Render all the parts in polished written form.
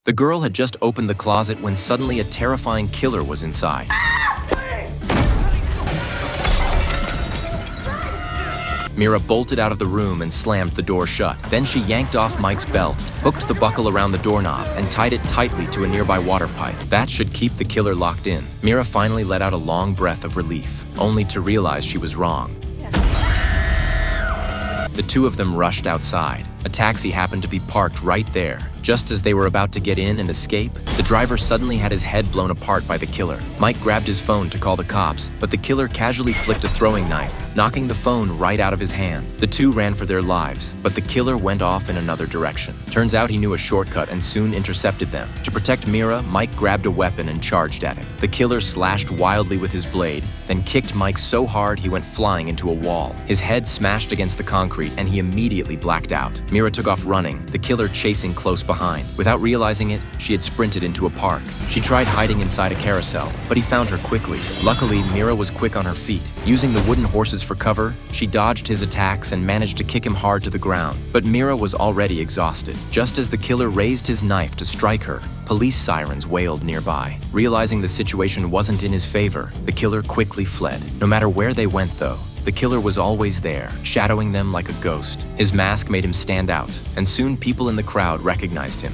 The girl had just opened the closet when suddenly a terrifying killer was inside. Mira bolted out of the room and slammed the door shut. Then she yanked off Mike's belt, hooked the buckle around the doorknob, and tied it tightly to a nearby water pipe. That should keep the killer locked in. Mira finally let out a long breath of relief, only to realize she was wrong. The two of them rushed outside. A taxi happened to be parked right there. Just as they were about to get in and escape, the driver suddenly had his head blown apart by the killer. Mike grabbed his phone to call the cops, but the killer casually flicked a throwing knife, knocking the phone right out of his hand. The two ran for their lives, but the killer went off in another direction. Turns out he knew a shortcut and soon intercepted them. To protect Mira, Mike grabbed a weapon and charged at him. The killer slashed wildly with his blade, then kicked Mike so hard he went flying into a wall. His head smashed against the concrete and he immediately blacked out. Mira took off running, the killer chasing close behind. Without realizing it, she had sprinted into a park. She tried hiding inside a carousel, but he found her quickly. Luckily, Mira was quick on her feet. Using the wooden horses for cover, she dodged his attacks and managed to kick him hard to the ground. But Mira was already exhausted. Just as the killer raised his knife to strike her, police sirens wailed nearby. Realizing the situation wasn't in his favor, the killer quickly fled. No matter where they went, though, the killer was always there, shadowing them like a ghost. His mask made him stand out, and soon people in the crowd recognized him.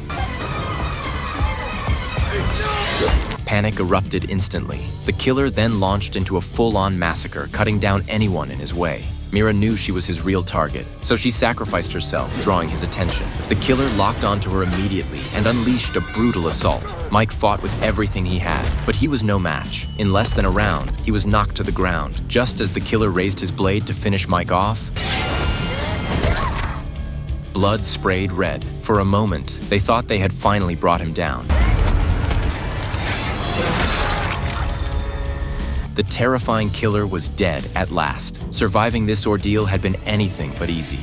Panic erupted instantly. The killer then launched into a full-on massacre, cutting down anyone in his way. Mira knew she was his real target, so she sacrificed herself, drawing his attention. The killer locked onto her immediately and unleashed a brutal assault. Mike fought with everything he had, but he was no match. In less than a round, he was knocked to the ground. Just as the killer raised his blade to finish Mike off, blood sprayed red. For a moment, they thought they had finally brought him down. The terrifying killer was dead at last. Surviving this ordeal had been anything but easy.